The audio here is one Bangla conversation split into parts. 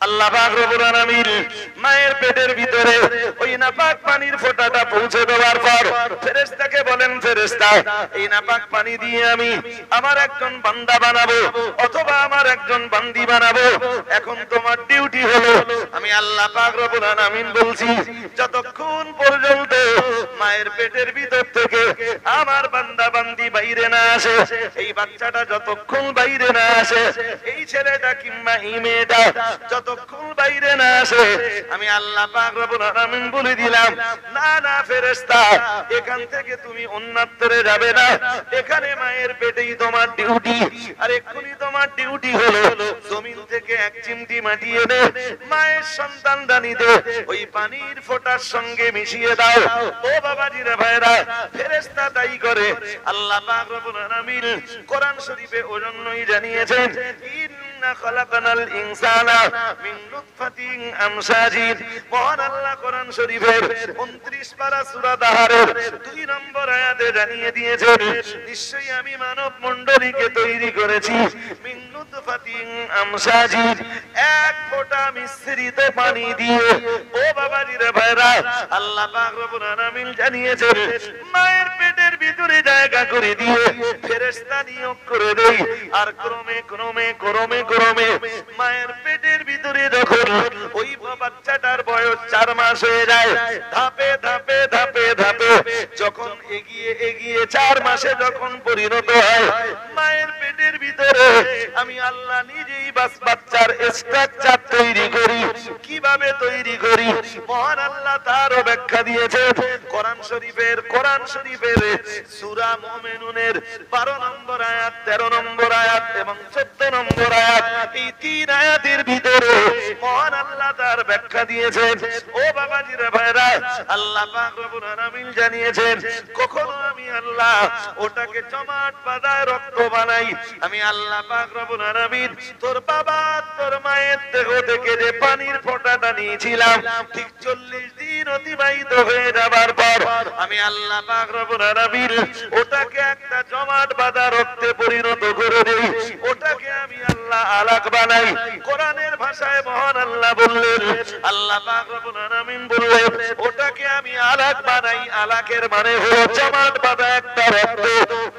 আল্লাহ পাক রব্বুল আলামিন মায়ের পেটের ভিতরে ওই নাপাক পানির ফোঁটাটা পৌঁছে দেওয়ার পর ফেরেশতাকে বলেন, ফেরেশতা এই নাপাক পানি দিয়ে আমি আমার একজন বান্দা বানাবো অথবা আমার একজন বান্দি বানাবো। এখন তোমার ডিউটি হলো, আমি আল্লাহ পাক রব্বুল আলামিন বলছি যতক্ষণ পর্যন্ত মায়ের পেটের ভিতর থেকে আমার বান্দা বান্দি বাইরে না আসে, এই বাচ্চাটা যতক্ষণ বাইরে না আসে, এই ছেলেটা কিংবা এই মেয়েটা যতক্ষণ বাইরে না আসে, আমি আল্লাহ পাক রব্বুল আলামিন বলে দিলাম না না ফেরেশতা এখান থেকে তুমি অন্যত্রে যাবে না, এখানে মায়ের পেটেই তোমার ডিউটি। আর এক্ষুনি তোমার ডিউটি হলো জমিন থেকে এক চিমটি মাটি এনে মায়ের সন্তান দানিতে ওই পানির ফোঁটার সঙ্গে মিশিয়ে দাও। ও বাবাজিরা ভাইরা, ফেরেশতা তাই করে। আল্লাহ পাক রব্বুল আলামিন কোরআন শরীফে ওজন্যই জানিয়েছেন ইন্না খালাকনাল ইনসানা মিন নুতফাতিন আমশাজিন। মহান আল্লাহ কোরআন শরীফের 29 পারা সূরা দাহারের 2 নম্বর আয়াতে জানিয়ে দিয়েছেন নিশ্চয়ই আমি মানব মণ্ডলীকে তৈরি করেছি মিন নুতফাতিন আমশাজিন, এক ফোঁটা মিশ্রিত পানি দিয়ে। ও বাবাজিরা ভাইরা, আল্লাহ পাক রব্বুল আলামিন জানিয়েছেন মায়ের পেটের ভিতরে জায়গা করে দিয়ে ফেরেশতা নিয়োগ করে দেই। আর ক্রমে ক্রমে ক্রমে ক্রমে মায়ের পেটের ভিতরে যখন ওই বাচ্চাটার বয়স 4 মাস হয়ে যায়, ধাপে ধাপে ধাপে ধাপে যখন এগিয়ে এগিয়ে 4 মাসে যখন পরিণত হয়, মায়ের পেটের ভিতরে আমি আল্লাহ নিজেই বাচ্চার স্ট্রাকচার তৈরি করি। কিভাবে তৈরি করি মহান আল্লাহ তারও ব্যাখ্যা দিয়েছেন কোরআন শরীফের সূরা মুমিনুনের 12 নম্বর আয়াত, 13 নম্বর আয়াত এবং 14 নম্বর আয়াত, এই 3 আয়াতের ভিতরে মহান আল্লাহ তার ব্যাখ্যা দিয়েছেন। ও বাবাজিরা ভাইরা, আল্লাহ পাক রব্বুল আলামিন জানিয়েছেন কখনো আমি আল্লাহ ওটাকে জমাট বাঁধা রক্ত বানাই। আমি আল্লাহ পাক রব্বুল আলামিন তোর বাবা তোর মায়ের দেহ থেকে যে পানির ফোঁটাটা নিয়েছিলাম, ঠিক 40 দিন অতিবাহিত হয়ে যাবার পর আমি আল্লাহ পাক রব্বুল আলামিন ওটাকে একটা জমাট বাঁধা রক্তে পরিণত করে দেই। ওটাকে আমি আল্লাহ আলাক বানাই। কোরআনের ভাষায় মহান আল্লাহ বললেন, আল্লাহ পাক রব্বুল আলামিন বললেন ওটাকে আমি আলাক বানাই। আলাকের মানে হলো জমাট বাঁধা একটা রক্ত।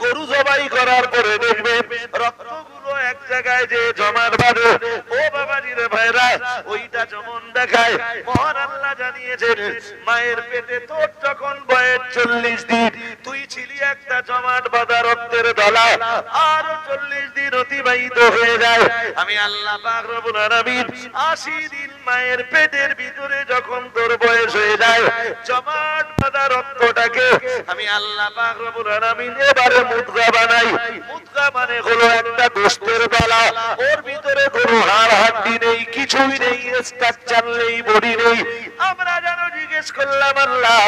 গরু জবাই করার পরে দেখবেন রক্তগুলো এক জায়গায় যে জমাট বাঁধে। ও বাবাজিরে ভাইরা, ওইটা যেমন দেখায় মহান আল্লাহ জানিয়েছেন মায়ের পেটে তোর যখন বয়স 40 দিন, তুই ছিলি একটা জমাট বাঁধা রক্তের দলা। আরো 40 দিন অতিবাহিত হয়ে যায়, আমি আল্লাহ পাক রব্বুল আলামিন 80 দিন মায়ের পেটের ভিতরে যখন তোর বয়স হয়ে যায়, জমাট বাঁধা রক্তটাকে আমি আল্লাহ পাক রব্বুল আলামিন এবারে মুদগা বানাই। মুদগা মানে হলো একটা গোশতের দলা, ওর ভিতরে কোনো হাড় হাড্ডি নেই, কিছুই নেই, স্ট্রাকচার নেই, বডি নেই। আমরা যেন জিজ্ঞেস করলাম আল্লাহ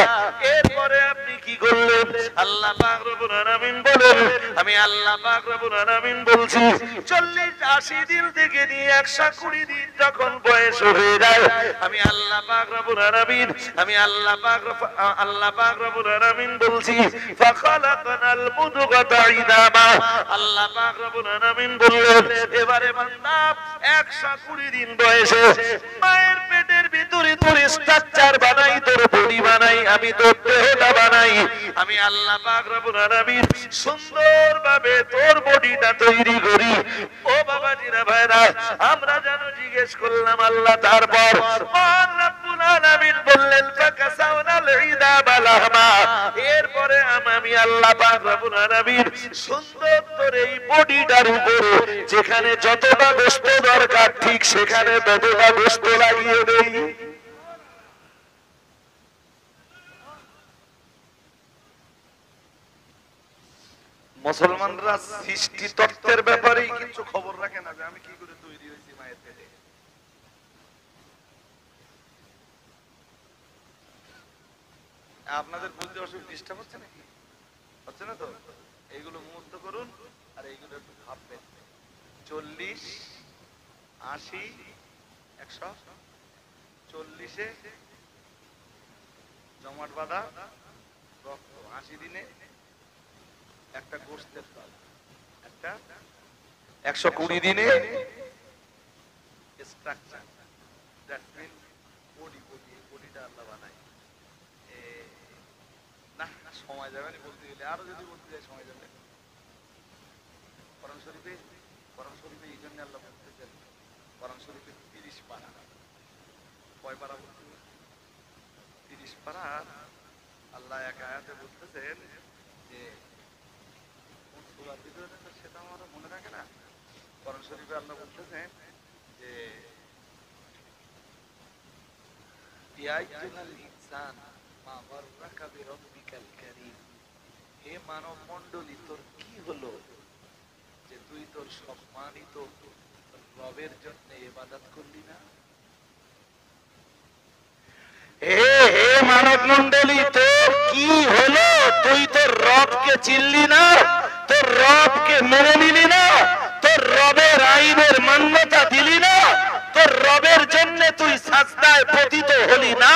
এরপরে আপনি কি করলেন? আল্লাহ পাক রব্বুল আলামিন বলেন, আমি আল্লাহ পাক রব্বুল আলামিন বলছি 40-80 দিন থেকে নিয়ে 120 দিন যখন বয়স হয়ে যায়, আমি আল্লাহ পাক রব্বুল আলামিন আল্লাহ পাক রব্বুল আলামিন বলছি ফাখালাকনাল মুদগাতা ইদামা। আল্লাহ পাক রব্বুল আলামিন বললেন এবারে বান্দা 120 দিন বয়সে মায়ের পেটের ভিতরে তোর স্ট্রাকচার বানাই, তোর বডি বানাই, আমি তোর দেহটা বানাই। আমি আল্লাহ পাক রব্বুল আলামিন সুন্দরভাবে তোর বডিটা তৈরি করি। ও বাবাজিরা ভাইরা, আমরা যেন জিজ্ঞেস করলাম আল্লাহ, তারপর মহান রব্বুল আলামিন বললেন ফাকাসাউনাল ইদামা লাহমা। এরপরে আমি আল্লাহ পাক রব্বুল আলামিন সুন্দর তোর এই বডিটার উপরে যেখানে যতটা গোশত দরকার ঠিক সেখানে ততটা গোশত লাগিয়ে দেই। মুসলমানরা সৃষ্টি তত্ত্বের ব্যাপারে কিছু খবর রাখে না যে আমি কি করে তৈরি হয়েছি মায়ের পেটে। আপনাদের বুঝতে অসুখ ডিস্টার্ব হচ্ছে নাকি? হচ্ছে না তো? এইগুলো মুহূর্ত করুন আর এইগুলো একটু ভাববেন। 40, 80, 140-এ জমাট বাঁধা রক্ত, 80 দিনে একটা গোশতের দল, একটা 120 দিনে স্ট্রাকচার। ডাস্টবিন বডি বডি বডিটা আল্লাহ বানায়। না সময় যাবে না বলতে গেলে, আরো যদি বলতে যাই সময় যাবে। কোরআন শরীফে এই জন্য আল্লাহ বলতেছেন, কোরআন শরীফে 30 পারা। কয় পারা বলতে? 30 পারা। আল্লাহ এক আয়াতে বলতেছেন যে কোন সূরার ভিতরে সেটা আমার মনে রাখে না। কোরআন শরীফে আল্লাহ বলতেছেন যে ইয়া আইয়ুহাল ইনসান মা গাররাকা বিরাব্বিকাল কারীম, হে মানব মণ্ডলী তোর কি হলো যে তুই তোর সম্মানিত রবের জন্য ইবাদত করলি না? হে মানব মণ্ডলী, তোর কি হলো? তুই তোর রবকে চিনলি না, তোর রবকে মেনে নিলি না, তোর রবের আইনের মান্যতা দিলি না, তোর রবের জন্য তুই সাজদায় পতিত হলি না,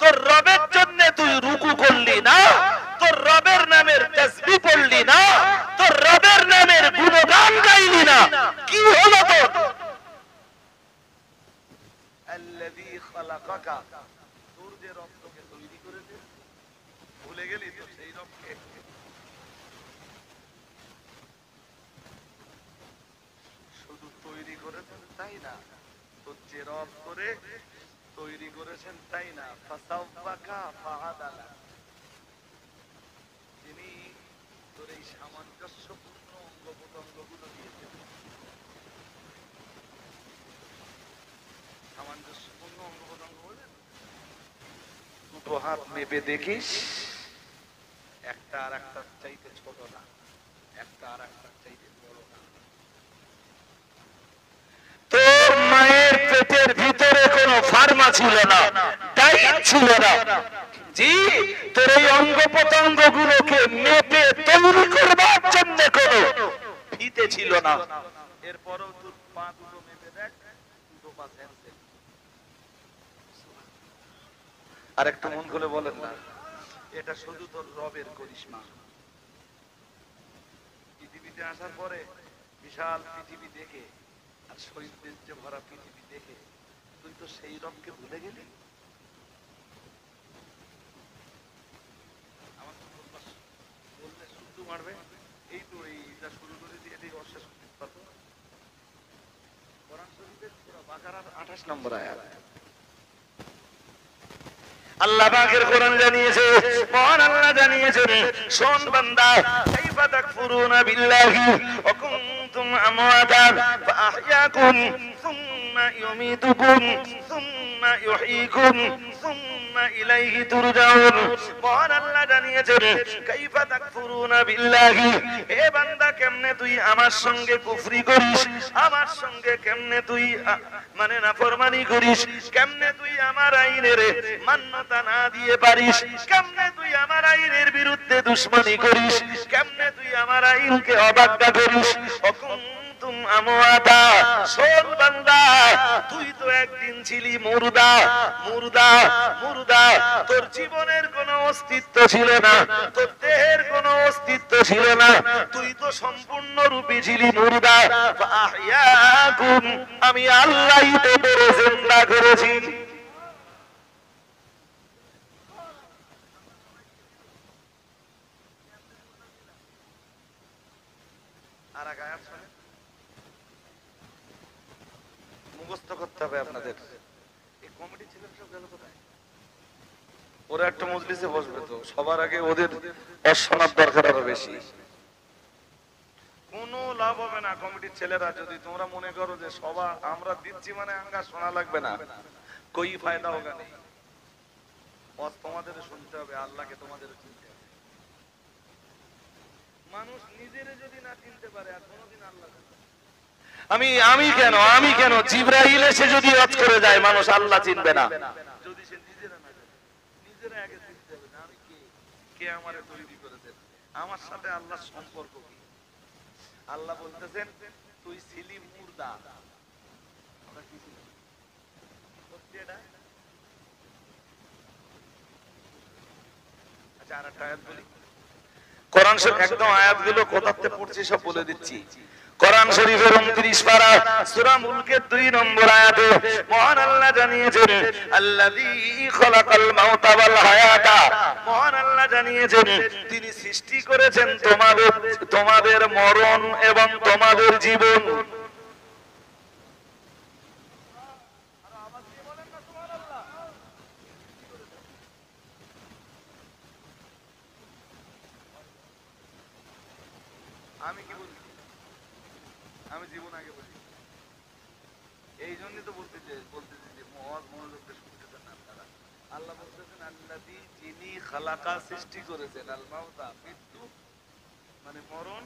তোর রবের জন্য তুই রুকু করলি না, তোর রবের নামের তাসবিহ পড়লি না, তোর রবের নামের গুণগান গাইলি না। কি হলো তোর? আল্লাযী খালাকাকা, তোর যে রব তোকে তৈরি করেছে ভুলে গেলি তো সেই রবকে? শুধু তৈরি করেছেন তাই না, তোর যে রব করে তৈরি করেছেন তাই না, ফাসাওয়াকা ফাআদালা, তিনি তোর এই সামঞ্জস্যপূর্ণ অঙ্গ প্রত্যঙ্গগুলো দিয়েছেন। সামঞ্জস্যপূর্ণ অঙ্গ প্রত্যঙ্গ বলে দুটো হাত মেপে দেখিস, একটা আর একটার চাইতে ছোট না, একটা আর একটার চাইতে বড় না। তোর মায়ের পেটের ভিতরে কোনো ফার্মা ছিল না, ডায়েট ছিল না। জি, তোর এই অঙ্গ প্রত্যঙ্গ গুলোকে মেপে তৈরি করবার জন্য কোনো ফিতে ছিল না। এরপরেও তোর পা দুটো মেপে দেখ, দুটো পা সেন্সেল। আর একটু মন খুলে বলেন না, এটা শুধু তোর রবের করিশ্মা। পৃথিবীতে আসার পরে বিশাল পৃথিবী দেখে আর শহীদদের যে ভরা পৃথিবী দেখে তুই তো সেই রবকে ভুলে গেলি। আমার বললে শুদ্ধ মারবে, এই তো এইটা শুরু করে দিয়ে দিই অশেষ পাতো। কোরআন শরীফের সূরা বাকারার 28 নম্বর আয়াত। আল্লাহ পাকের কোরআন জানিয়েছে, মহান আল্লাহ জানিয়েছেন, শোন বান্দা, কাইফা তাকফুরুনা বিল্লাহি ওয়া কুনতুম আমওয়াতান ফাআহইয়াকুম সুম্মা ইউমীতুকুম সুম্মা ইউহয়ীকুম সুম্মা ইলাইহি তুরজাউন। মহান আল্লাহ জানিয়েছেন, কাইফা তাকফুরুনা বিল্লাহি, হে বান্দা কেমনে তুই আমার সঙ্গে কুফরি করিস, আমার সঙ্গে কেমনে তুই মানে নাফরমানি করিস, কেমনে তুই আমার আইনের মান্যতা না দিয়ে পারিস, কেমনে তুই আমার আইনের বিরুদ্ধে দুশমনি করিস, কেমনে তুই আমার আইনকে অবাধ্যা করিস। অকুনতুম আমওয়াতা, শোন বান্দা, তুই তো একদিন ছিলি মুর্দা, মুর্দা, মুর্দা। তোর জীবনের কোনো অস্তিত্ব ছিল না, তোর দেহের কোনো অস্তিত্ব ছিল না, তুই তো সম্পূর্ণ রূপে ছিলি মুর্দা। ফাআহইয়াকুম, আমি আল্লাহই তোদের জিন্দা করেছি। আর এক আয়াত শুনে মুখস্থ করতে হবে আপনাদের। এই কমিটি ছিলেন সব গেল কোথায়? ওরা একটা মজলিসে বসবে তো, সবার আগে ওদের শোনার দরকার আরো বেশি। কোনো লাভ হবে না কমিটির ছেলেরা যদি তোমরা মনে করো যে সবা আমরা দিচ্ছি মানে আঙ্গা শোনা লাগবে না, কই ফায়দা হোগা নেই। তোমাদের শুনতে হবে, আল্লাহকে তোমাদের চিনতে হবে। মানুষ নিজের যদি না চিনতে পারে আর কোনোদিন আল্লাহ আমি কেন জিবরাইল এসে যদি ওয়াজ করে যায়, মানুষ আল্লাহ চিনবে না। যদি সে নিজেরা না জানে, নিজেরা আগে চিনতে হবে আমি কে, কে আমারে তৈরি করেছেন, আমার সাথে আল্লাহর সম্পর্ক কি। আল্লাহ বলতেছেন তুই ছিলি মুর্দা, আমরা কি ছিলাম? সত্যি এটা? আচ্ছা আর একটা আয়াত বলি, কোরআন শরীফ একদম আয়াতগুলো কোথাতে পড়ছি সব বলে দিচ্ছি। কোরআন কোরআন শরীফের 29 পারা সূরা মুলকের 2 নম্বর আয়াতে মহান আল্লাহ জানিয়েছেন আল্লাযী খালাকাল মাউতা ওয়াল হায়াতা, মহান আল্লাহ জানিয়েছেন তিনি সৃষ্টি করেছেন তোমাদের মরণ এবং তোমাদের জীবন। আমি কি বলছি? আমি জীবন আগে বলি, এই জন্যই তো বলতেছি যে মনোযোগটা শুনতেছেন না আপনারা। আল্লাহ বলতেছেন আল্লাযী, যিনি খালাকা সৃষ্টি করেছেন, আল মাউতা মৃত্যু মানে মরণ,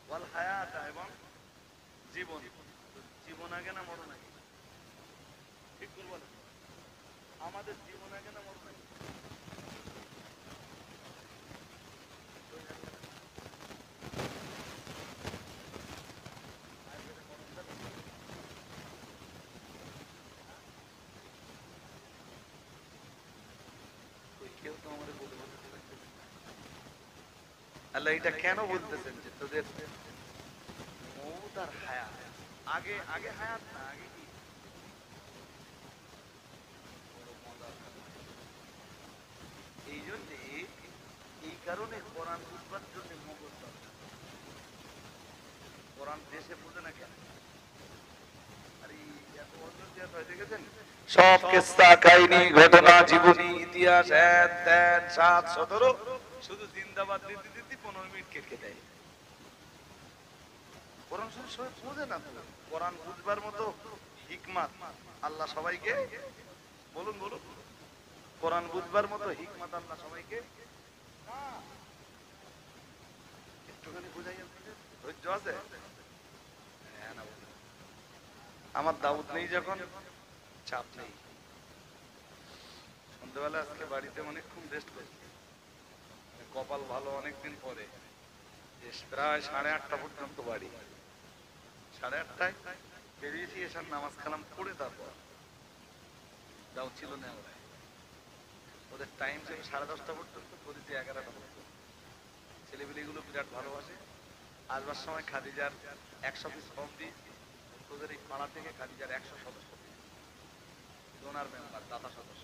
ওয়াল হায়াতা এবং জীবন। জীবন আগে না মরণ আগে? ঠিক করে বলেন, আমাদের জীবন আগে না মরণ আগে? কেউ তো আমাদের বলে বলতে পারছে না। আল্লাহ এটা কেন বলতেছেন যে তোদের মউত আর হায়াত আগে আগে হায়াত না আগে কি? বড় মজার কথা। এই জন্যে এই কারণে কোরআন বুঝবার জন্য মগজ দরকার। কোরআন দেশে বোঝে না কেন? আর এই এত অযোগ্যতা হয়ে দেখেছেন, সব কিস্সা কাহিনী ঘটনা জীবনী ইতিহাস হ্যান ত্যান 7-17 শুধু জিন্দাবাদ দিতে দিতে 15 মিনিট কেটে দেয়। কোরআন শরীফ সবাই বোঝে না তো। কোরআন বুঝবার মতো হিকমাত আল্লাহ সবাইকে বলুন বলুন, কোরআন বুঝবার মতো হিকমাত আল্লাহ সবাইকে একটুখানি বুঝাই আপনাদের ধৈর্য আছে? হ্যাঁ না বলুন। আমার দাউদ নেই যখন চাপ নেই। সন্ধ্যাবেলা আজকে বাড়িতে অনেকক্ষণ রেস্ট করছি, কপাল ভালো অনেকদিন পরে প্রায় 8:30 পর্যন্ত বাড়ি। 8:30টায় বেরিয়েছি, এসার নামাজ কালাম পড়ে তারপর দাউদ ছিল না, ওদের টাইম ছিল 10:30 পর্যন্ত, করেছি 11টা পর্যন্ত। ছেলেপিলেগুলো বিরাট ভালোবাসে। আসবার সময় খাদিজার 100 পিস কম দিই, তোদের এই পাড়া থেকে খাদিজার 100 সদস্য ডোনার মেম্বার, দাতা সদস্য,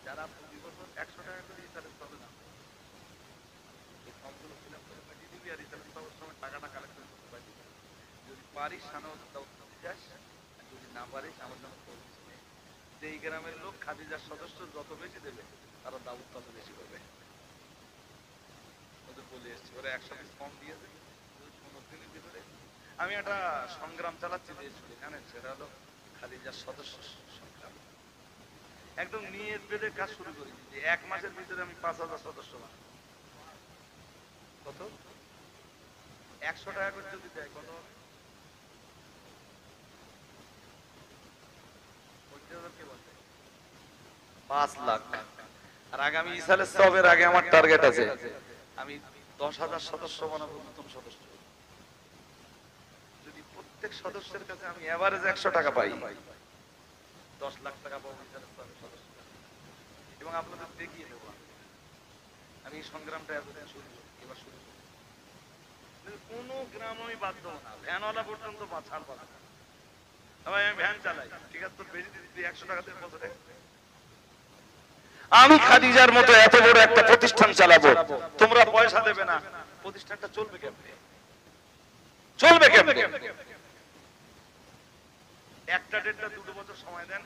যারা প্রতি বছর 100 টাকা করে ইসারের তবে না এই ফর্মগুলো ফিল আপ করে পাঠিয়ে দিবি, আর ইসারের তবের সময় টাকাটা কালেকশন করতে পাঠিয়ে দিবি। যদি পারিস সানদ দিতে যাস, যদি না পারিস আমার জন্য করবি। যে এই গ্রামের লোক খাদিজার সদস্য যত বেশি দেবে তারা দাউদ তত বেশি করবে। ওদের বলে এসছি, ওরা 100 পিস কম দিয়েছে 15 দিনের ভিতরে। আমি একটা সংগ্রাম চালাচ্ছি দেশ জুড়ে, জানেন, সেটা হলো খাদিজার সদস্য সংগ্রাম। একদম নিয়ত বেঁধে কাজ শুরু করেছি যে 1 মাসের ভিতরে আমি 5000 সদস্য বানাবো। কত? 100 টাকা করে যদি দেয় কত? 5 লাখ। আর আগামী ইসালের সবের আগে আমার টার্গেট আছে, আমি 10,000 সদস্য বানাবো, নতুন সদস্য। যদি প্রত্যেক সদস্যের কাছে আমি এভারেজ 100 টাকা পাই, 10 লাখ টাকা পাবো ইসালের সবের সদস্য। এবং আপনাদের দেখিয়ে দেবো আমি এই সংগ্রামটা এতদিন শুরু করি, এবার শুরু করি। কোনো গ্রাম আমি বাদ দেবো না, ভ্যানওয়ালা পর্যন্ত ছাড় পাবো না। আমি ভ্যান চালাই, ঠিক আছে, তোর বেশি দিদি 100 টাকা দিয়ে বছরে আমি খাদিজার মতো এত বড় একটা প্রতিষ্ঠান চালাবো, তোমরা পয়সা দেবে না, প্রতিষ্ঠানটা চলবে কেমনে? চলবে কেমনে? একটা দেড়টা 2 বছর সময় দেন,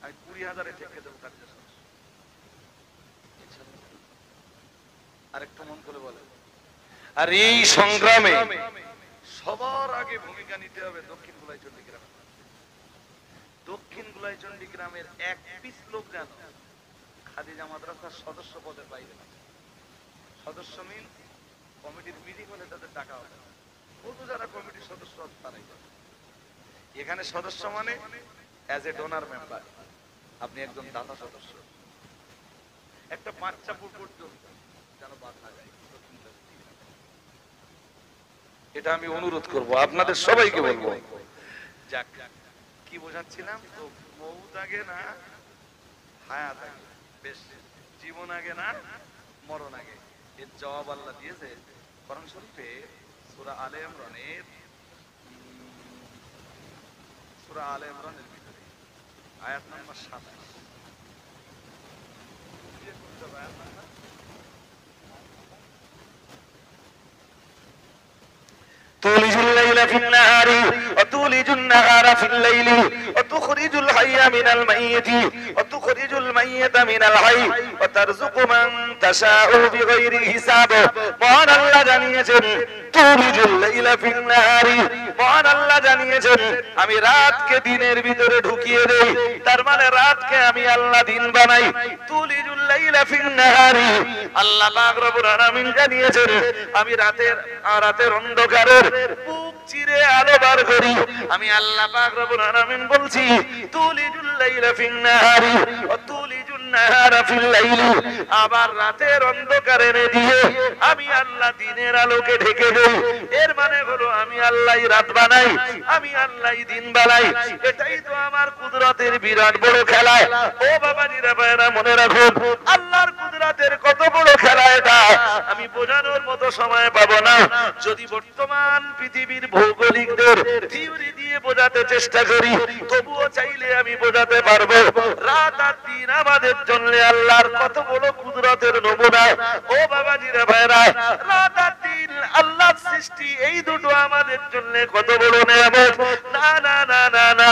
আমি 20,000-এ ঠেকে দেবো খাদিজার সদস্য। আরেকটু মন করে বলে, আর এই সংগ্রামে সবার আগে ভূমিকা নিতে হবে দক্ষিণ গুলাইচন্ডী গ্রামে। দক্ষিণ গুলাইচন্ডী গ্রামের 1 পিস লোক যেন খাদিজা মাদ্রাসার সদস্য পদের বাইরে না। সদস্য মিন কমিটির মিটিং হলে তাদের টাকা হবে, শুধু যারা কমিটির সদস্য তারাই যাবে। এখানে সদস্য মানে অ্যাজ এ ডোনার মেম্বার, আপনি একজন দাতা সদস্য। একটা বাচ্চাপুর পর্যন্ত যেন বাদ না যায়। এটা আমি অনুরোধ করব, আপনাদের সবাইকে বলবো। যাক, কি বোঝাচ্ছিলাম? তো মউত আগে না হায়াত আগে, বেশ, জীবন আগে না মরণ আগে, এর জবাব আল্লাহ দিয়েছে কোরআন শরীফে সূরা আলে ইমরানের সূরা আলে ইমরানের ভিতরে আয়াত নাম্বার 27 تولج الليل في النهار وتولج النهار في الليل وتخرج الحي من الميت وتخرج الميت من الحي وترزق من تشاء بغير حساب মহান আল্লাহ জানিয়েছেন তুলিজুল লাইলা ফিন নাহারি মহান আল্লাহ জানিয়েছেন আমি রাতকে দিনের ভিতরে ঢুকিয়ে দেই তার মানে রাতকে আমি আল্লাহ দিন বানাই তুলিজুল লাইলা ফিন নাহারি আল্লাহ পাক রব্বুল আলামিন জানিয়েছেন আমি রাতের অন্ধকারের বুক চিরে আলো বার করি আমি আল্লাহ পাক রব্বুল আলামিন বলছি তুলিজুল লাইলা ফিন নাহারি ওয়া তুলিজুন নাহারা ফিল লাইলি আবার রাতের অন্ধকারে দিয়ে আমি আল্লাহ দিনের আলোকে ঢেকে দেই এর মানে হলো আমি আল্লাহই রাত বানাই আমি আল্লাহই দিন বানাই এটাই তো আমার কুদরতের বিরাট বড় খেলা ও বাবাজিরা ভাইরা মনে রাখুন আল্লাহর কুদরতের কত বড় খেলা এটা আমি বোঝানোর মতো সময় পাবো না যদি বর্তমান পৃথিবীর ভৌগোলিকদের থিওরি দিয়ে বোঝাতে চেষ্টা করি তবুও চাইলে আমি বোঝাতে পারবো রাত আর দিন আমাদের জন্য আল্লাহর কত বড় কুদরতের নমুনা ও বাবাজিরা ভাইরা রাত আর দিন আল্লাহর সৃষ্টি এই দুটো আমাদের জন্য কত বড় নিয়ামত না না না না না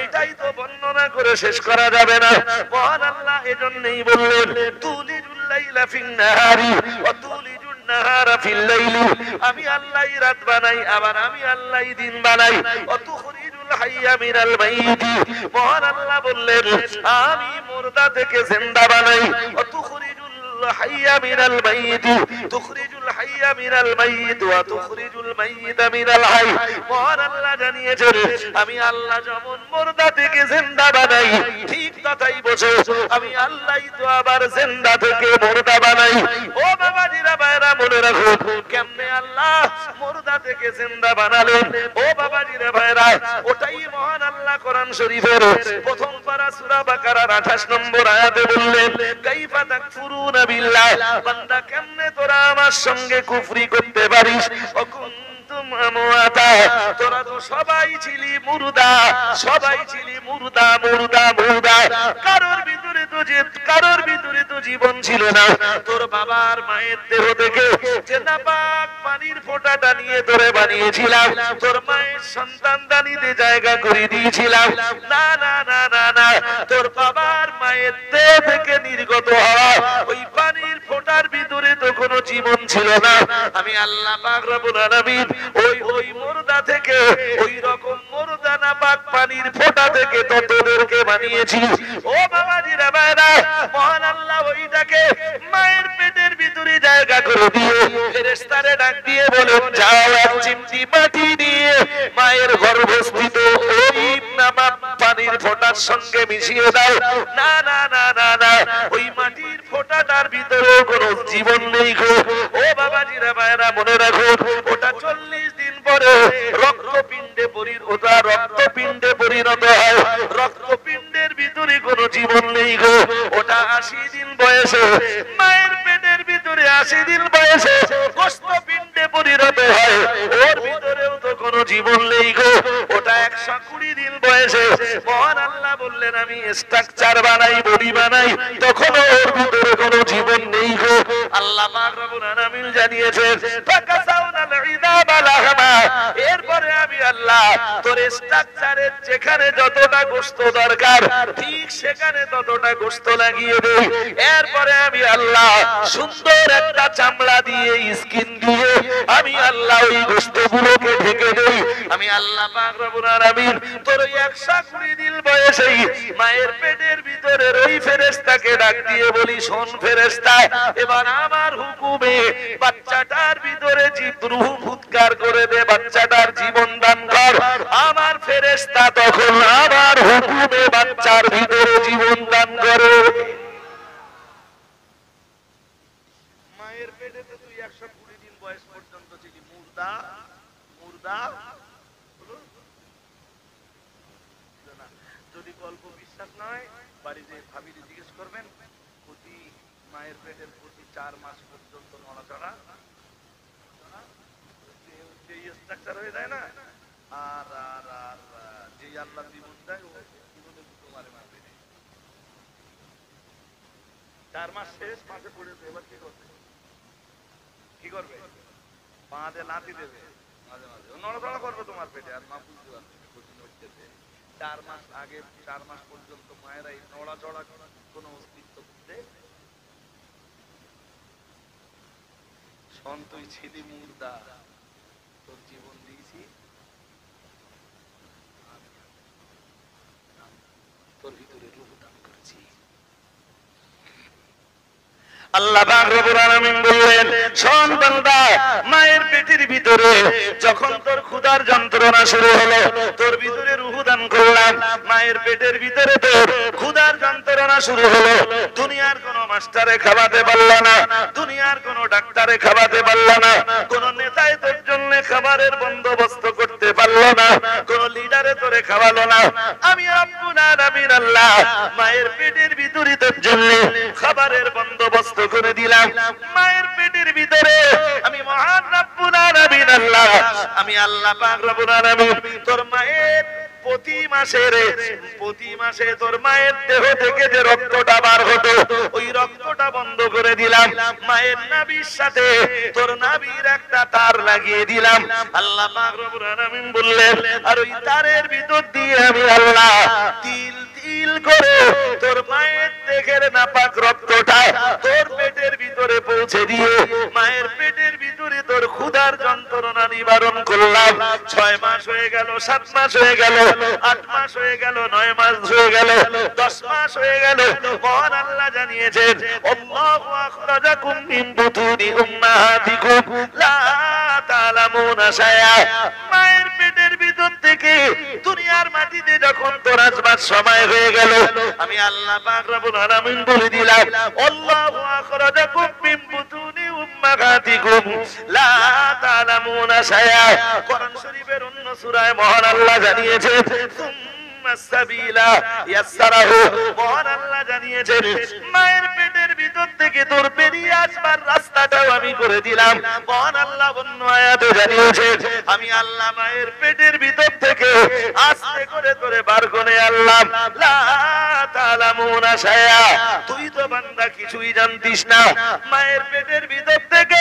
এটাই তো বর্ণনা করে শেষ করা যাবে না মহান আল্লাহ এজন্যই বললেন তুলিজুল লাইলা ফিন নাহারি ওয়া তুলিজুন নাহারা ফিল লাইলি আমি আল্লাহই রাত বানাই আবার আমি আল্লাহই দিন বানাই ওয়া তুখরিজুল হাইয়া মিনাল মাইয়িতি মহান আল্লাহ বললেন আমি মুর্দা থেকে জিন্দা বানাই ওয়া তুখরিজুল হাইয়া মিনাল মাইয়িতি তুখরিজুল হাইয়া মিনাল মাইয়িতি ওয়া তুখরিজুল মাইয়িতা মিনাল হাই মহান আল্লাহ জানিয়েছেন আমি আল্লাহ যেমন মুর্দা থেকে জিন্দা বানাই ঠিক তাই বোঝো আমি আল্লাহই তো আবার জিন্দা থেকে মুর্দা বানাই ও বাবাজিরা ভাইরা মনে রাখুন কেমনে আল্লাহ মুর্দা থেকে জিন্দা বানালেন ও বাবাজিরা ভাইরা ওটাই মহান আল্লাহ কোরআন শরীফের প্রথম পারা সূরা বাকারার 28 নম্বর আয়াতে বললেন কাইফা তাকফুরুনা বিল্লাহ বান্দা কেমনে তোরা আমার সঙ্গে কুফরি করতে পারিস ও কুনতুম আমওয়াতা তোরা তো সবাই ছিলি মুর্দা মুর্দা কারোর ভিতরে তো জীবন ছিল না তোর বাবার মায়ের দেহ থেকে যে নাপাক পানির ফোঁটাটা নিয়ে তোরে বানিয়েছিলাম তোর মায়ের সন্তানদানিতে জায়গা করে দিয়েছিলাম না না না না না তোর বাবার মায়ের দেহ থেকে নির্গত হওয়া ওই পানির ফোঁটার ভিতরে তো কোনো জীবন ছিল না আমি আল্লাহ পাক রব্বুল আলামিন ওই মুর্দা থেকে ওই রকম মুর্দা নাপাক পানির ফোঁটা থেকে তোদেরকে বানিয়েছি ও বাবাজিরা ভাইরা মহান আল্লাহ ওইটাকে মায়ের পেটের ভিতরে জায়গা করে দিয়ে ফেরেশতারে ডাক দিয়ে বলেন যাও এক চিমটি মাটি দিয়ে মায়ের গর্ভস্থিত ওই নাপাক পানির ফোঁটার সঙ্গে মিশিয়ে দাও না না না না না ওই মাটির ফোঁটাটার ভিতরে কোনো জীবন নেই গো ও বাবাজিরা ভাইরা মনে রাখুন ওটা 40 দিন পরে রক্তপিণ্ডে পরিণত হয় রক্তপিণ্ডের ভিতরে কোনো জীবন নেই গো ওটা 80 দিন বয়সে মায়ের পেটের ভিতরে 80 দিন বয়সে গোশতপিণ্ডে পরিণত হয় ওর ভিতরেও তো কোনো জীবন নেই গো ওটা 120 দিন বয়সে মহান আল্লাহ বললেন আমি স্ট্রাকচার বানাই বডি বানাই তখন ওর ভিতরে কোনো জীবন নেই গো আল্লাহ পাক রব্বুল আলামিন জানিয়েছেন ফাকাসাউনাল ইদাবা লাহমা এরপরে আমি আল্লাহ তোর স্ট্রাকচারের যেখানে যতটা গোশত দরকার ঠিক সেখানে ততটা গোশত লাগিয়ে দেই এরপরে আমি আল্লাহ সুন্দর একটা চামড়া দিয়ে স্কিন দিয়ে আমি আল্লাহ ওই গোশতগুলোকে ঢেকে দেই আমি আল্লাহ পাক রব্বুল আলামিন তোর 120 দিন বয়সেই মায়ের পেটের ভিতরে ওই ফেরেশতাকে ডাক দিয়ে বলি শোন ফেরেশতা এবার আমার হুকুমে বাচ্চাটার ভিতরে রূহ ফুৎকার করে দে বাচ্চাটার জীবন দান কর আমার ফেরেশতা তখন আমার হুকুমে বাচ্চার ভিতরে জীবন দান করে মায়ের পেটে তো তুই 120 দিন বয়স পর্যন্ত ছিলি মুর্দা যদি গল্প বিশ্বাস নয় বাড়িতে ভাবিরে জিজ্ঞেস করবেন প্রতি মায়ের পেটের প্রতি 4 মাস পর্যন্ত নড়াচড়া যে স্ট্রাকচার হয়ে যায় না আর আর আর যে এই আল্লাহ জীবন দেয়, ও জীবনে তোমারে মারবে। 4 মাস শেষ, মাসে পড়েছে, এবার কি করবে? কি করবে? পা দিয়ে লাথি দেবে, মাঝে মাঝে নড়াচড়া করবে তোমার পেটে, আর মা বুঝতে পারবে কঠিন হচ্ছে। 4 মাস আগে, 4 মাস পর্যন্ত মায়েরা এই নড়াচড়া কোনো অস্তিত্ব বুঝতে। শোন, তুই ছিলি মুর্দা, তোর জীবন দিয়েছি, তোর ভিতরে রূহ দান করেছি। আল্লাহ পাক রব্বুল আলামিন বললেন, শোন বান্দা, মায়ের পেটের ভিতরে যখন তোর ক্ষুধার যন্ত্রণা শুরু হলো, তোর ভিতরে রূহ দান করলাম। মায়ের পেটের ভিতরে তোর ক্ষুধার যন্ত্রণা শুরু হলো, দুনিয়ার কোন মাস্টারে খাওয়াতে পারলো না, দুনিয়ার কোন ডাক্তারে খাওয়াতে পারলো না, কোন নেতায় তোর জন্য খাবারের বন্দোবস্ত করতে পারলো না, কোন লিডারে তোরে খাওয়ালো না। আমি রব্বুল আলামিন আল্লাহ মায়ের পেটের ভিতরে তোর জন্য খাবারের বন্দোবস্ত করে দিলাম। মায়ের পেটের ভিতরে আমি মহান রব্বুল আলামিন আল্লাহ, আমি আল্লাহ পাক রব্বুল আলামিন তোর মায়ের প্রতি মাসে তোর মায়ের দেহ থেকে যে রক্তটা বার হতো, ওই রক্তটা বন্ধ করে দিলাম। মায়ের নাভির সাথে তোর নাভির একটা তার লাগিয়ে দিলাম। আল্লাহ পাক রব্বুল আলামিন বললেন, আর ওই তারের ভিতর দিয়ে আমি আল্লাহ তিল তিল করে তোর মায়ের দেহের নাপাক রক্তটা তোর পেটের ভিতরে পৌঁছে দিয়ে মায়ের পেটের ভিতরে তোর ক্ষুধার যন্ত্রণা নিবারণ করলাম। 6 মাস হয়ে গেল, 7 মাস হয়ে গেল, 8 মাস হয়ে গেল, 9 মাস হয়ে গেল, 10 মাস হয়ে গেল। মহান আল্লাহ জানিয়েছেন, আল্লাহু আখরাজাকুম মিন বুতুনি উম্মাহাতিকুম লা তা'লামুনা শাইআ। মায়ের পেটের ভিতর থেকে দুনিয়ার মাটিতে যখন তোর আসবার সময় হয়ে গেল, আমি আল্লাহ পাক রব্বুল আলামিন বলে দিলাম, আল্লাহু আখরাজাকুম মিন বুতুনি উম্মাহাতিকুম লা তা'লামুনা শাইআ। কোরআন শরীফের অন্য সূরায় মহান আল্লাহ জানিয়েছেন, সাবিলা ইয়াসসারাহু। মহান আল্লাহ জানিয়েছেন, মায়ের পেটের ভিতর থেকে তোর বেরিয়ে আসবার রাস্তাটাও আমি করে দিলাম। মহান আল্লাহ অন্য আয়াতে জানিয়েছেন, আমি আল্লাহ মায়ের পেটের ভিতর থেকে আস্তে করে তোরে বার করে আনলাম। লা তা'লামুনা শাইআ। তুই তো বান্দা কিছুই জানতিস না, মায়ের পেটের ভিতর থেকে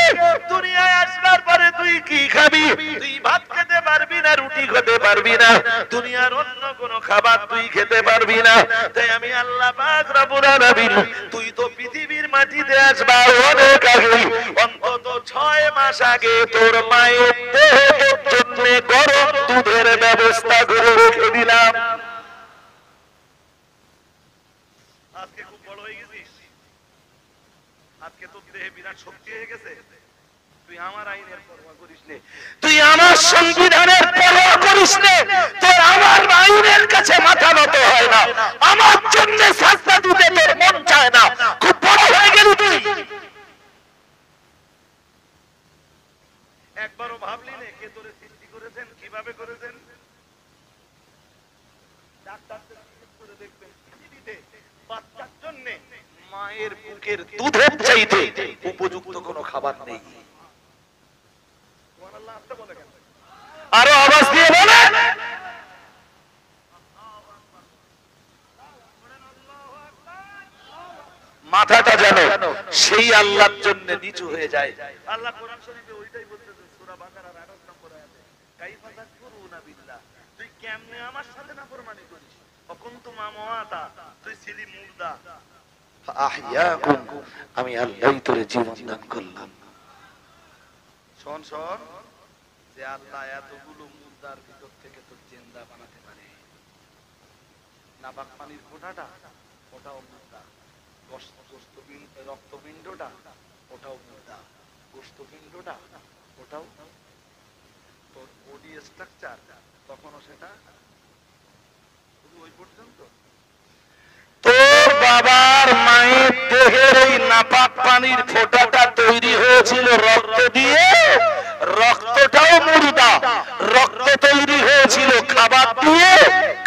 দুনিয়ায় আসবার পরে তুই কি খাবি? তুই ভাত খেতে পারবি না, রুটি খেতে পারবি না, দুনিয়ার অন্য কোন খাবার তুই খেতে পারবি না। তাই আমি আল্লাহ পাক রব্বুল আলামিন, তুই তো পৃথিবীর মাটিতে আসবা অনেক আগে, অন্তত 6 মাস আগে তোর মায়ের দেহের জন্য গরম দুধের ব্যবস্থা করে রেখে দিলাম। আজকে খুব বড় হয়ে গেছিস, আজকে তোর দেহে বিরাট শক্তি হয়ে গেছে, তুই আমার আইনের পরোয়া করিস নে, তুই আমার সংবিধানের পরোয়া করিস নে, তোর আমার আইনের কাছে মাথা নত হয় না, আমার জন্য সাজদা দিতে তোর মন চায় না। খুব বড় হয়ে গেলি তুই। একবারও ভাবলি নে কে তোরে সৃষ্টি করেছেন, কিভাবে করেছেন? ডাক্তারদের জিজ্ঞেস করে দেখবেন, পৃথিবীতে বাচ্চার জন্য মায়ের বুকের দুধের চাইতে উপযুক্ত কোনো খাবার নেই। সুবহানাল্লাহ আসতে বলে কেন? আরো আওয়াজ দিয়ে বলে, মাথাটা যেন সেই আল্লাহর জন্য নিচু হয়ে যায়। আল্লাহ কোরআন শরীফে ওইটাই বলতেছে, সূরা বাকারার 28 নম্বর আয়াতে, কাইফা তাকফুরুনা বিল্লাহ, তুই কেমনে আমার সাথে নাফরমানি করিস? অকুনতুম আমওয়াতা, তুই ছিলি মুর্দা, আহইয়াকুম, আমি আল্লাহই তোরে জীবন দান করলাম। শোন শোন, যে আল্লাহ এতগুলো মুর্দার ভিতর থেকে তোর জিন্দা বানাতে পারে। নাপাক পানির ফোঁটাটা, ওটাও মুর্দা। রক্তপিণ্ডটা, ওটাও মুর্দা। গোশতপিণ্ডটা, ওটাও তোর বডি স্ট্রাকচার, তখনও সেটা শুধু ওই পর্যন্ত। তোর বাবার মায়ের দেহের এই নাপাক পানির ফোঁটাটা তৈরি হয়েছিল রক্ত দিয়ে, রক্তটাও মুর্দা। রক্ত তৈরি হয়েছিল খাবার দিয়ে,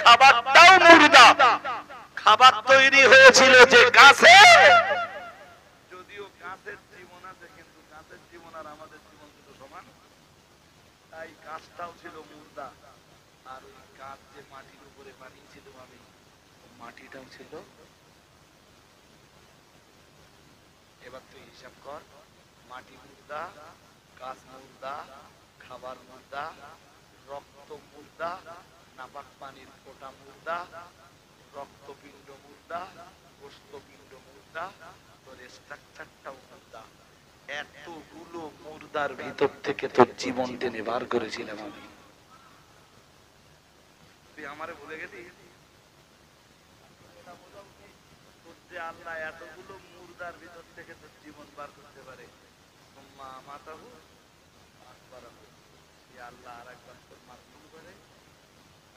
খাবারটাও মুর্দা। খাবার তৈরি হয়েছিল যে গাছে, যদিও গাছের জীবন আছে, কিন্তু গাছের জীবন আর আমাদের জীবন দুটো সমান। তাই গাছটাও ছিল মুর্দা, আর ওই গাছ যে মাটির উপরে মাটিটাও ছিল। এবার তুই হিসাব কর, মাটি মুর্দা, গাছ মুর্দা, খাবার মুর্দা, রক্ত মুর্দা, নাপাক পানির ফোঁটা মুর্দা, রক্তপিণ্ড মুর্দা, গোস্তপিণ্ড মুর্দা, তোর স্ট্রাকচারটাও মুর্দা। এতগুলো মুর্দার ভিতর থেকে তোর জীবন টেনে বার করেছিলাম আমি। তুই আমারে ভুলে গেলি? তোর যে আল্লাহ এতগুলো মুর্দার ভিতর থেকে তোর জীবন বার করতে পারে, সুম্মা আমাতাহু আকবারাহু, এই আল্লাহ আর একবার তোর মাধ্যম করে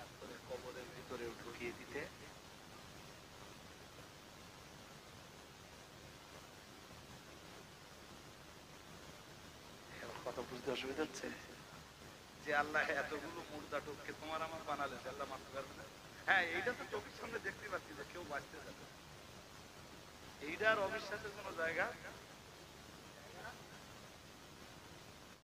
আর তোর কবরের ভিতরেও ঢুকিয়ে দিতে। কথা বুঝতে অসুবিধা হচ্ছে? যে আল্লাহ এতগুলো মুর্দা টোককে তোমার আমার বানালে, আল্লাহ মারতে পারবে না? হ্যাঁ, এইটা তো চোখের সামনে দেখতে পাচ্ছি যে কেউ বাঁচতে যাবে, এইটার অবিশ্বাসের কোনো জায়গা